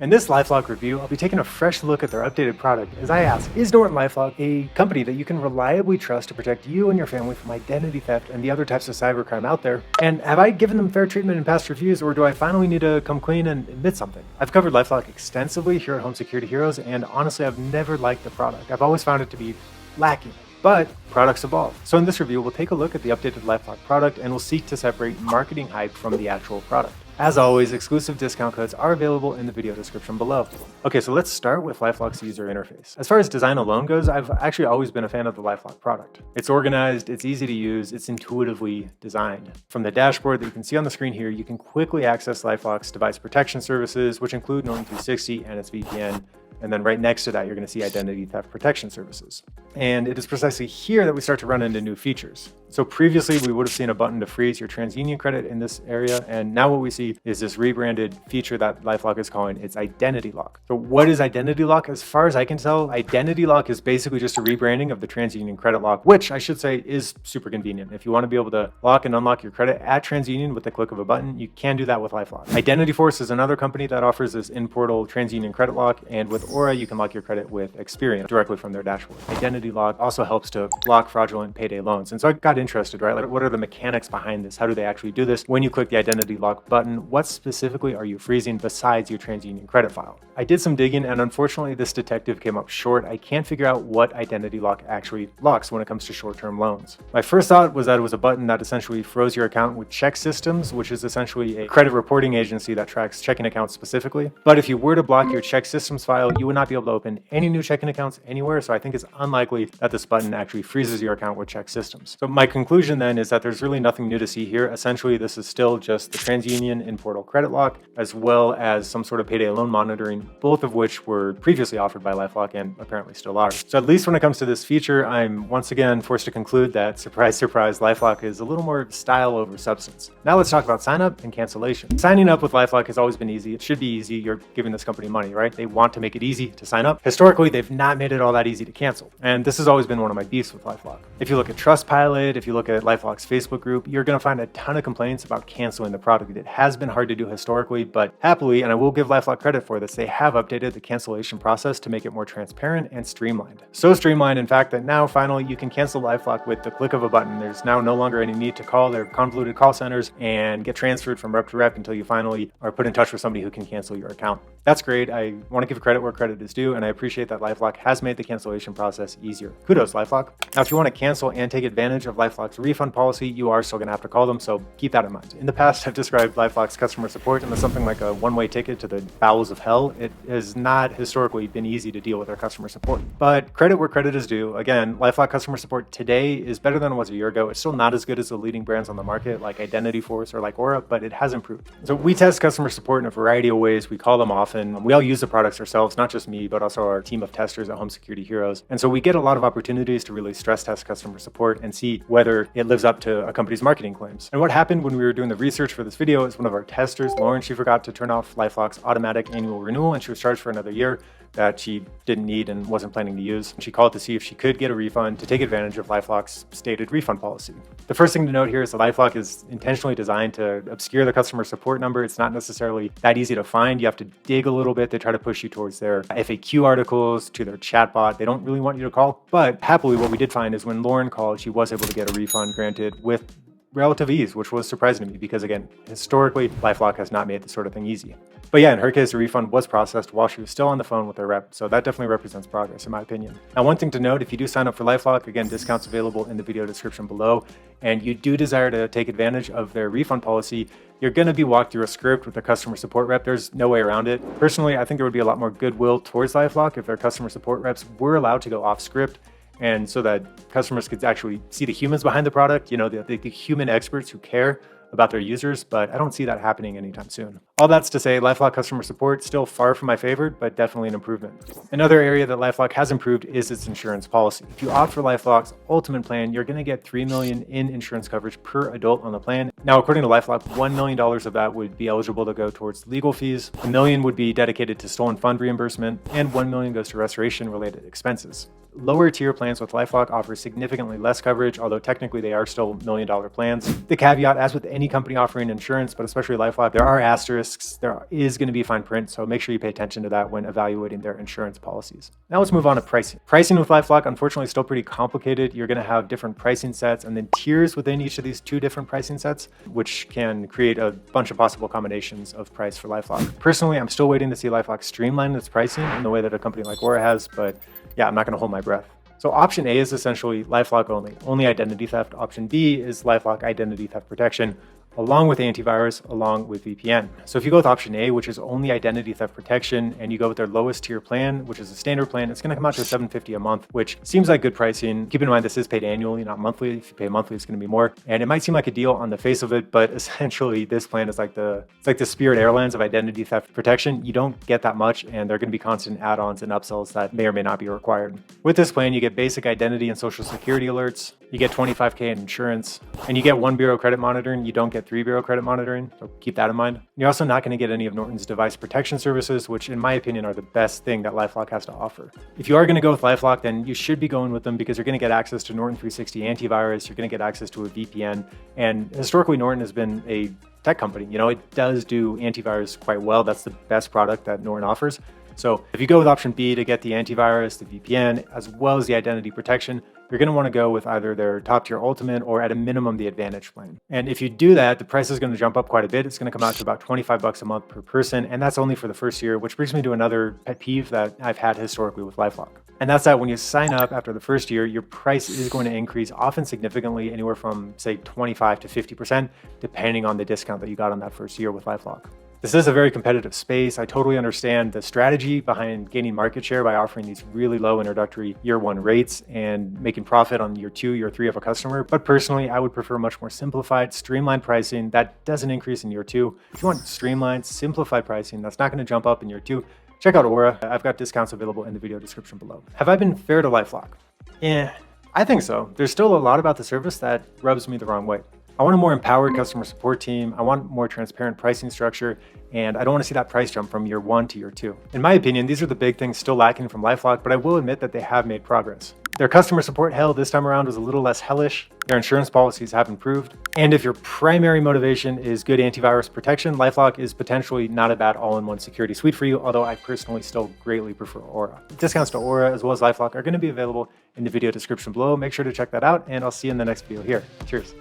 In this LifeLock review, I'll be taking a fresh look at their updated product as I ask, is Norton LifeLock a company that you can reliably trust to protect you and your family from identity theft and the other types of cybercrime out there? And have I given them fair treatment in past reviews, or do I finally need to come clean and admit something? I've covered LifeLock extensively here at Home Security Heroes, and honestly, I've never liked the product. I've always found it to be lacking. But products evolve. So in this review, we'll take a look at the updated LifeLock product and we'll seek to separate marketing hype from the actual product. As always, exclusive discount codes are available in the video description below. Okay, so let's start with LifeLock's user interface. As far as design alone goes, I've actually always been a fan of the LifeLock product. It's organized, it's easy to use, it's intuitively designed. From the dashboard that you can see on the screen here, you can quickly access LifeLock's device protection services, which include Norton 360 and its VPN. And then right next to that, you're going to see identity theft protection services. And it is precisely here that we start to run into new features. So previously, we would have seen a button to freeze your TransUnion credit in this area. And now what we see is this rebranded feature that LifeLock is calling its Identity Lock. So what is Identity Lock? As far as I can tell, Identity Lock is basically just a rebranding of the TransUnion credit lock, which I should say is super convenient. If you want to be able to lock and unlock your credit at TransUnion with the click of a button, you can do that with LifeLock. Identity Force is another company that offers this in-portal TransUnion credit lock. And with Aura, you can lock your credit with Experian directly from their dashboard. Identity Lock also helps to block fraudulent payday loans. And so I got interested, right? Like, what are the mechanics behind this? How do they actually do this? When you click the Identity Lock button, what specifically are you freezing besides your TransUnion credit file? I did some digging, and unfortunately, this detective came up short. I can't figure out what Identity Lock actually locks when it comes to short-term loans. My first thought was that it was a button that essentially froze your account with Check Systems, which is essentially a credit reporting agency that tracks checking accounts specifically. But if you were to block your Check Systems file, you would not be able to open any new checking accounts anywhere. So I think it's unlikely that this button actually freezes your account with Check Systems. So my conclusion then is that there's really nothing new to see here. Essentially, this is still just the TransUnion in-portal credit lock, as well as some sort of payday loan monitoring, both of which were previously offered by LifeLock and apparently still are. So at least when it comes to this feature, I'm once again forced to conclude that, surprise, surprise, LifeLock is a little more style over substance. Now let's talk about sign up and cancellation. Signing up with LifeLock has always been easy. It should be easy. You're giving this company money, right? They want to make it easy to sign up. Historically, they've not made it all that easy to cancel. And this has always been one of my beefs with LifeLock. If you look at Trustpilot, if you look at LifeLock's Facebook group, you're going to find a ton of complaints about canceling the product. It has been hard to do historically, but happily, and I will give LifeLock credit for this, they have updated the cancellation process to make it more transparent and streamlined. So streamlined, in fact, that now finally you can cancel LifeLock with the click of a button. There's now no longer any need to call their convoluted call centers and get transferred from rep to rep until you finally are put in touch with somebody who can cancel your account. That's great. I want to give credit where credit is due, and I appreciate that LifeLock has made the cancellation process easier. Kudos, LifeLock. Now, if you want to cancel and take advantage of LifeLock's refund policy, you are still going to have to call them, so keep that in mind. In the past, I've described LifeLock's customer support as something like a one-way ticket to the bowels of hell. It has not historically been easy to deal with their customer support. But credit where credit is due. Again, LifeLock customer support today is better than it was a year ago. It's still not as good as the leading brands on the market like Identity Force or like Aura, but it has improved. So we test customer support in a variety of ways. We call them often. We all use the products ourselves, not just me, but also our team of testers at Home Security Heroes. And so we get a lot of opportunities to really stress test customer support and see whether it lives up to a company's marketing claims. And what happened when we were doing the research for this video is one of our testers, Lauren, she forgot to turn off LifeLock's automatic annual renewal, and she was charged for another year that she didn't need and wasn't planning to use. She called to see if she could get a refund to take advantage of LifeLock's stated refund policy. The first thing to note here is that LifeLock is intentionally designed to obscure the customer support number. It's not necessarily that easy to find. You have to dig a little bit. They try to push you towards their FAQ articles, to their chatbot. They don't really want you to call. But happily, what we did find is when Lauren called, she was able to get a refund granted with relative ease, which was surprising to me because, again, historically, LifeLock has not made this sort of thing easy. But yeah, in her case, the refund was processed while she was still on the phone with her rep. So that definitely represents progress, in my opinion. Now, one thing to note, if you do sign up for LifeLock, again, discounts available in the video description below, and you do desire to take advantage of their refund policy, you're going to be walked through a script with a customer support rep. There's no way around it. Personally, I think there would be a lot more goodwill towards LifeLock if their customer support reps were allowed to go off script, and so that customers could actually see the humans behind the product, you know, the human experts who care about their users, but I don't see that happening anytime soon. All that's to say, LifeLock customer support still far from my favorite, but definitely an improvement. Another area that LifeLock has improved is its insurance policy. If you opt for LifeLock's ultimate plan, you're going to get $3 million in insurance coverage per adult on the plan. Now, according to LifeLock, $1 million of that would be eligible to go towards legal fees, $1 million would be dedicated to stolen fund reimbursement, and $1 million goes to restoration-related expenses. Lower tier plans with LifeLock offer significantly less coverage, although technically they are still $1 million plans. The caveat, as with any company offering insurance, but especially LifeLock, there are asterisks risks, there is going to be fine print, so make sure you pay attention to that when evaluating their insurance policies. Now let's move on to pricing. Pricing with LifeLock, unfortunately, is still pretty complicated. You're going to have different pricing sets and then tiers within each of these 2 different pricing sets, which can create a bunch of possible combinations of price for LifeLock. Personally, I'm still waiting to see LifeLock streamline its pricing in the way that a company like Aura has, but yeah, I'm not going to hold my breath. So option A is essentially LifeLock only identity theft. Option B is LifeLock identity theft protection, along with antivirus, along with VPN. So if you go with option A, which is only identity theft protection, and you go with their lowest tier plan, which is a standard plan, it's gonna come out to $750 a month, which seems like good pricing. Keep in mind, this is paid annually, not monthly. If you pay monthly, it's gonna be more. And it might seem like a deal on the face of it, but essentially this plan is like the Spirit Airlines of identity theft protection. You don't get that much, and there are gonna be constant add-ons and upsells that may or may not be required. With this plan, you get basic identity and social security alerts, you get $25K in insurance, and you get 1 bureau credit monitoring. You don't get 3 bureau credit monitoring, so keep that in mind. You're also not going to get any of Norton's device protection services, which in my opinion are the best thing that LifeLock has to offer. If you are going to go with LifeLock, then you should be going with them because you're going to get access to Norton 360 antivirus, you're going to get access to a VPN, and historically Norton has been a tech company. You know, it does do antivirus quite well. That's the best product that Norton offers. So if you go with option B to get the antivirus, the VPN, as well as the identity protection, you're going to want to go with either their top tier ultimate or at a minimum the advantage plan. And if you do that, the price is going to jump up quite a bit. It's going to come out to about $25 a month per person. And that's only for the first year, which brings me to another pet peeve that I've had historically with LifeLock. And that's that when you sign up after the first year, your price is going to increase, often significantly, anywhere from say 25 to 50%, depending on the discount that you got on that first year with LifeLock. This is a very competitive space. I totally understand the strategy behind gaining market share by offering these really low introductory year 1 rates and making profit on year 2, year 3 of a customer. But personally, I would prefer much more simplified, streamlined pricing that doesn't increase in year 2. If you want streamlined, simplified pricing that's not going to jump up in year 2, check out Aura. I've got discounts available in the video description below. Have I been fair to LifeLock? I think so. There's still a lot about the service that rubs me the wrong way. I want a more empowered customer support team. I want more transparent pricing structure, and I don't want to see that price jump from year 1 to year 2. In my opinion, these are the big things still lacking from LifeLock, but I will admit that they have made progress. Their customer support hell this time around was a little less hellish. Their insurance policies have improved. And if your primary motivation is good antivirus protection, LifeLock is potentially not a bad all-in-one security suite for you, although I personally still greatly prefer Aura. Discounts to Aura as well as LifeLock are going to be available in the video description below. Make sure to check that out, and I'll see you in the next video here. Cheers.